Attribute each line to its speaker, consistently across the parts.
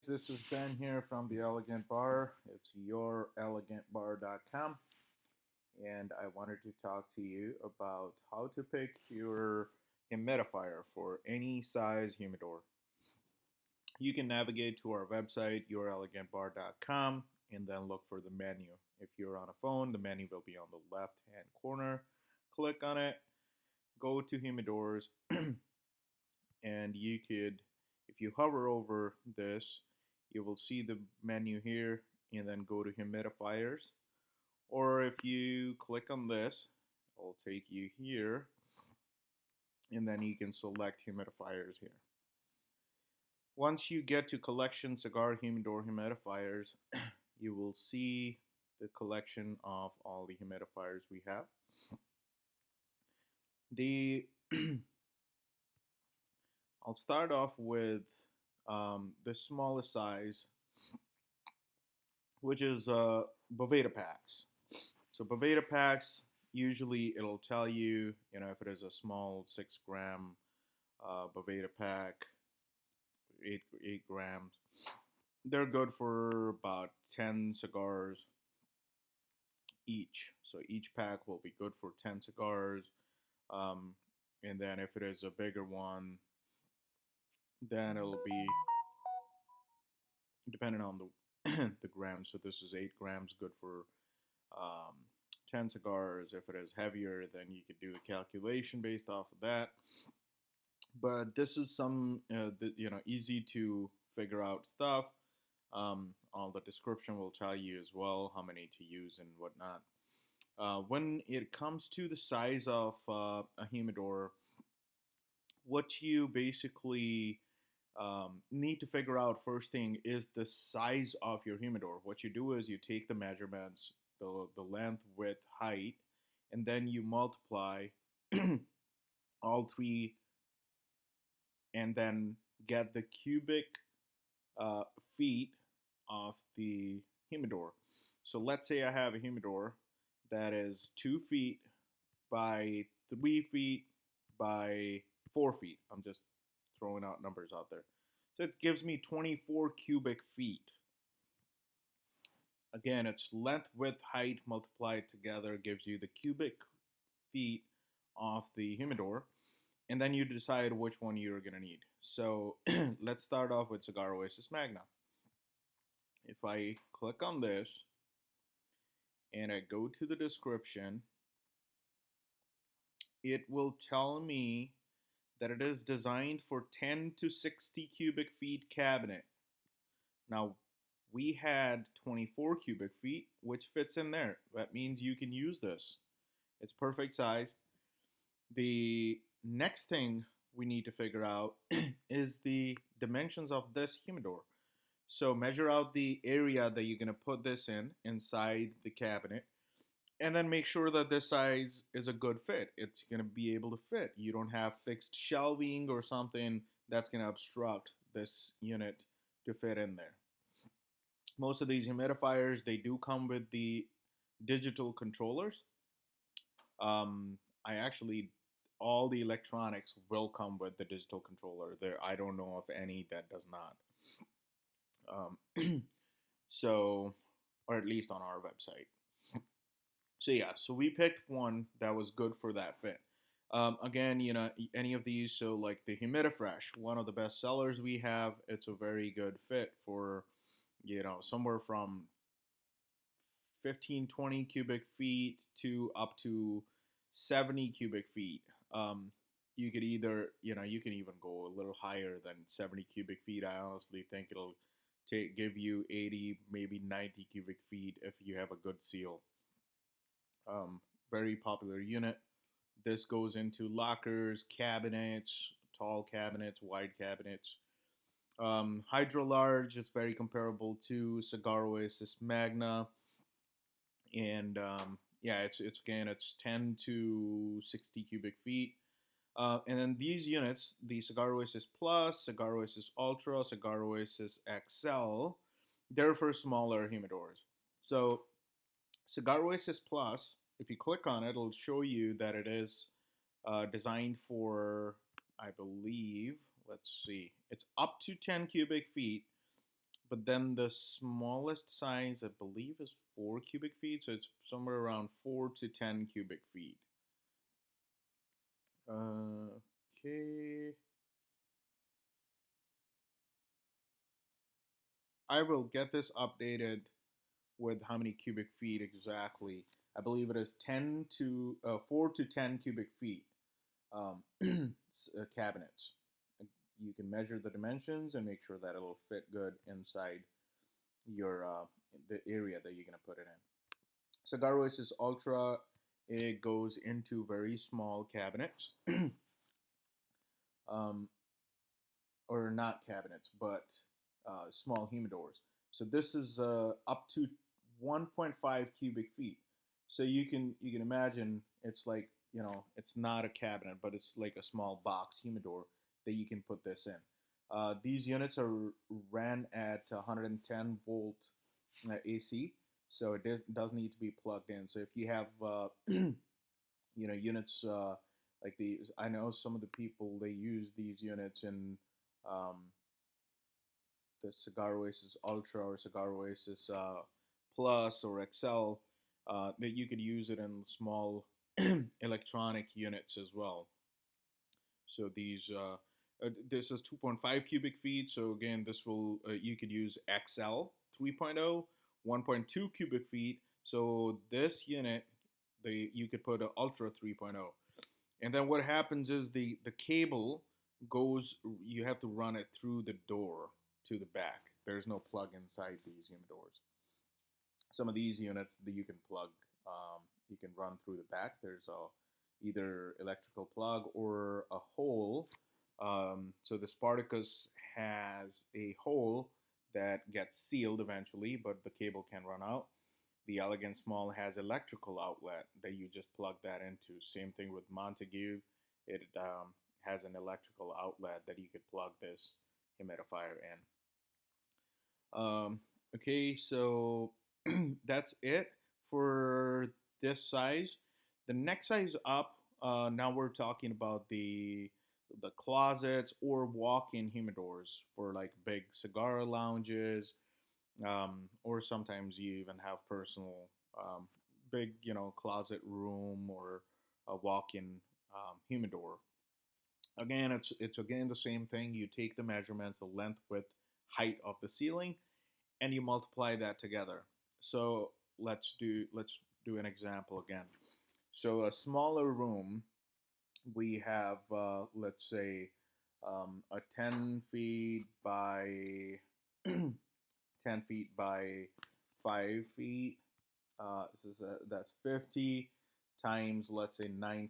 Speaker 1: This is Ben here from the Elegant Bar. It's yourelegantbar.com, and I wanted to talk to you about how to pick your humidifier for any size humidor. You can navigate to our website, yourelegantbar.com, and then look for the menu. If you're on a phone, the menu will be on the left hand corner. Click on it, go to humidors, and you could, if you hover over this, you will see the menu here and then go to humidifiers. Or if you click on this, it'll take you here and then you can select humidifiers here. Once you get to collection cigar humidor humidifiers, you will see the collection of all the humidifiers we have. I'll start off with the smallest size, which is Bovada Packs. So Bovada Packs, usually it'll tell you, if it is a small 6 gram Bovada pack, 8 grams, they're good for about 10 cigars each. So each pack will be good for 10 cigars. And then if it is a bigger one, then it'll be depending on the the grams. So this is 8 grams, good for 10 cigars. If it is heavier, then you could do the calculation based off of that. But this is some easy to figure out stuff. All the description will tell you as well how many to use and whatnot. When it comes to the size of a humidor, what you basically need to figure out first thing is the size of your humidor. What you do is you take the measurements, the length, width, height, and then you multiply all three and then get the cubic feet of the humidor. So let's say I have a humidor that is 2 feet by 3 feet by 4 feet. I'm just throwing out numbers out there. So it gives me 24 cubic feet. Again, it's length, width, height multiplied together gives you the cubic feet of the humidor. And then you decide which one you're going to need. So let's start off with Cigar Oasis Magna. If I click on this and I go to the description, it will tell me that it is designed for 10 to 60 cubic feet cabinet. Now, we had 24 cubic feet, which fits in there. That means you can use this. It's perfect size. The next thing we need to figure out is the dimensions of this humidor. So measure out the area that you're going to put this in inside the cabinet, and then make sure that this size is a good fit. It's going to be able to fit. You don't have fixed shelving or something that's going to obstruct this unit to fit in there. Most of these humidifiers, they do come with the digital controllers. All the electronics will come with the digital controller. I don't know of any that does not. Or at least on our website. So yeah, so we picked one that was good for that fit. Again, any of these, so like the Humidifresh, one of the best sellers we have, it's a very good fit for, somewhere from 15, 20 cubic feet to up to 70 cubic feet. You could either, you can even go a little higher than 70 cubic feet. I honestly think it'll give you 80, maybe 90 cubic feet if you have a good seal. Very popular unit. This goes into lockers, cabinets, tall cabinets, wide cabinets. Hydro Large is very comparable to Cigar Oasis Magna. And it's 10 to 60 cubic feet. And then these units, the Cigar Oasis Plus, Cigar Oasis Ultra, Cigar Oasis XL, they're for smaller humidors. So Cigar Oasis Plus, if you click on it, it'll show you that it is designed for, I believe, let's see, it's up to 10 cubic feet, but then the smallest size I believe is 4 cubic feet, so it's somewhere around 4 to 10 cubic feet. Okay, I will get this updated with how many cubic feet exactly. I believe it is 4 to 10 cubic feet cabinets. You can measure the dimensions and make sure that it'll fit good inside your the area that you're gonna put it in. Cigar Oasis Ultra, it goes into very small cabinets, um, or not cabinets, but small humidors. So this is up to 1.5 cubic feet. So you can imagine it's like, it's not a cabinet, but it's like a small box humidor that you can put this in. These units are ran at 110 volt AC, so it does need to be plugged in. So if you have units like these, I know some of the people, they use these units in um, the Cigar Oasis Ultra or Cigar Oasis Plus or XL, that you could use it in small electronic units as well. So this is 2.5 cubic feet. So again, this will you could use XL 3.0, 1.2 cubic feet. So this unit, you could put an Ultra 3.0. And then what happens is the cable goes. You have to run it through the door to the back. There's no plug inside these humidors. Some of these units that you can plug, you can run through the back. There's either electrical plug or a hole. So the Spartacus has a hole that gets sealed eventually, but the cable can run out. The Elegant Small has electrical outlet that you just plug that into. Same thing with Montague. It has an electrical outlet that you could plug this humidifier in. Okay, so that's it for this size. The next size up, now we're talking about the closets or walk-in humidors for like big cigar lounges, or sometimes you even have personal big, closet room or a walk-in humidor. Again, it's again the same thing. You take the measurements, the length, width, height of the ceiling, and you multiply that together. So let's do an example again. So a smaller room, we have let's say a 10 feet by 10 feet by 5 feet. That's 50 times, let's say, 9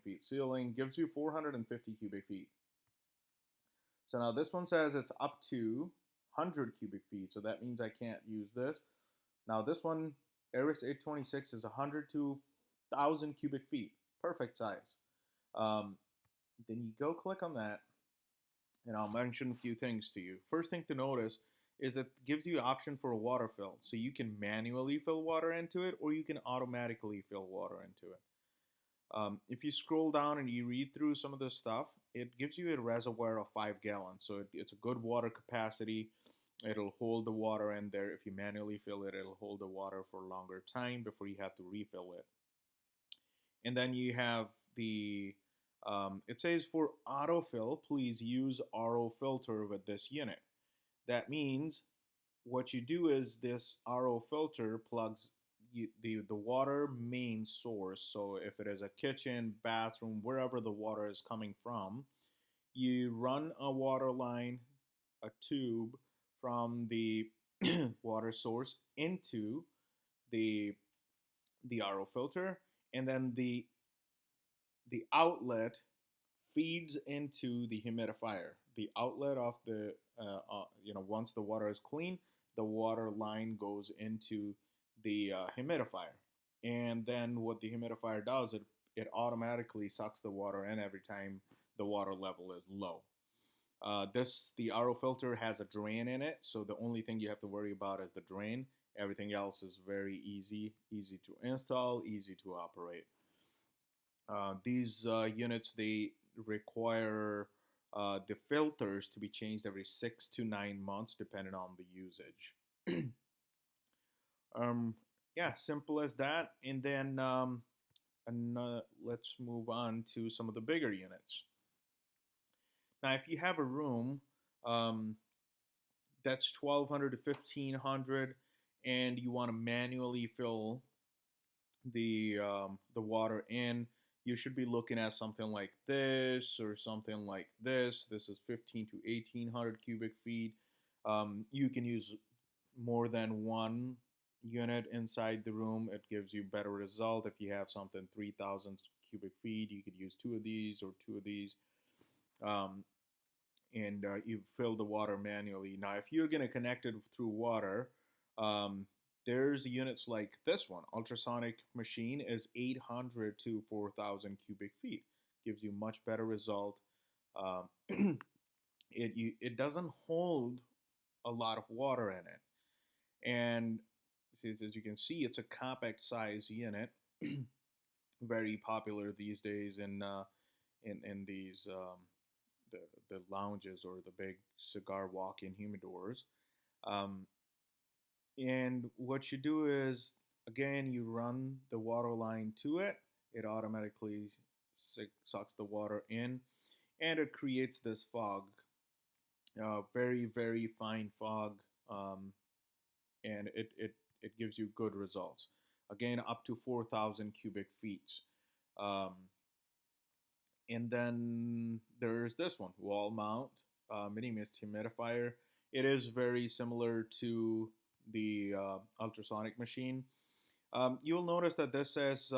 Speaker 1: feet ceiling gives you 450 cubic feet. So now this one says it's up to 100 cubic feet. So that means I can't use this. Now this one, Aris 826, is 100 to 1,000 cubic feet. Perfect size. Then you go click on that, and I'll mention a few things to you. First thing to notice is it gives you an option for a water fill. So you can manually fill water into it, or you can automatically fill water into it. If you scroll down and you read through some of this stuff, it gives you a reservoir of 5 gallons. So it's a good water capacity. It'll hold the water in there. If you manually fill it, it'll hold the water for a longer time before you have to refill it. And then you have it says for autofill, please use RO filter with this unit. That means what you do is this RO filter plugs the water main source. So if it is a kitchen, bathroom, wherever the water is coming from, you run a water line, a tube from the water source into the RO filter, and then the outlet feeds into the humidifier. The outlet of once the water is clean, the water line goes into the humidifier. And then what the humidifier does, it automatically sucks the water in every time the water level is low. The RO filter has a drain in it, so the only thing you have to worry about is the drain. Everything else is very easy to install, easy to operate. These units, they require the filters to be changed every 6 to 9 months, depending on the usage. um, yeah, simple as that. And let's move on to some of the bigger units. Now, if you have a room um, that's 1,200 to 1,500, and you want to manually fill the water in, you should be looking at something like this or something like this. This is 15 to 1,800 cubic feet. You can use more than one unit inside the room. It gives you better result. If you have something 3,000 cubic feet, you could use two of these or two of these. Um, and you fill the water manually. Now, if you're going to connect it through water, um, there's units like this one. Ultrasonic machine is 800 to 4,000 cubic feet. Gives you much better result. Um, it doesn't hold a lot of water in it, and as you can see, it's a compact size unit. Very popular these days in these the the lounges or the big cigar walk-in humidors. Um, and what you do is, again, you run the water line to it. It automatically sucks the water in, and it creates this fog, very very fine fog, and it gives you good results. Again, up to 4,000 cubic feet. Um, And then there's this one, wall mount mini mist humidifier. It is very similar to the ultrasonic machine. You'll notice that this says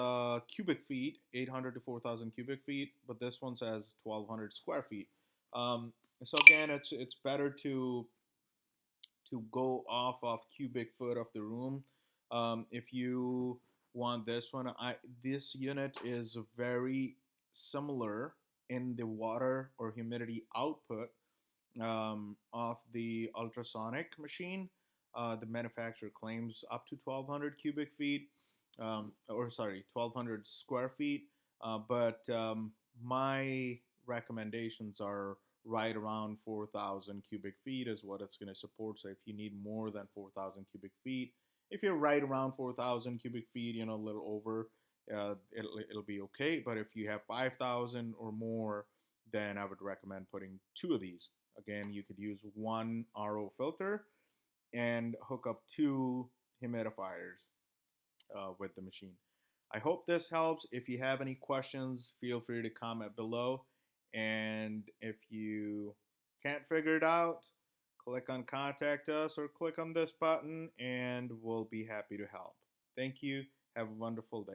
Speaker 1: cubic feet, 800 to 4,000 cubic feet, but this one says 1,200 square feet. So again, it's better to go off of cubic foot of the room. If you want this one, this unit is very similar in the water or humidity output of the ultrasonic machine. The manufacturer claims up to 1,200 cubic feet, or sorry, 1,200 square feet. But my recommendations are right around 4,000 cubic feet is what it's going to support. So if you need more than 4,000 cubic feet, if you're right around 4,000 cubic feet, a little over, it'll be okay. But if you have 5,000 or more, then I would recommend putting two of these. Again, you could use one RO filter and hook up two humidifiers with the machine. I hope this helps. If you have any questions, feel free to comment below. And if you can't figure it out, click on contact us or click on this button and we'll be happy to help. Thank you. Have a wonderful day.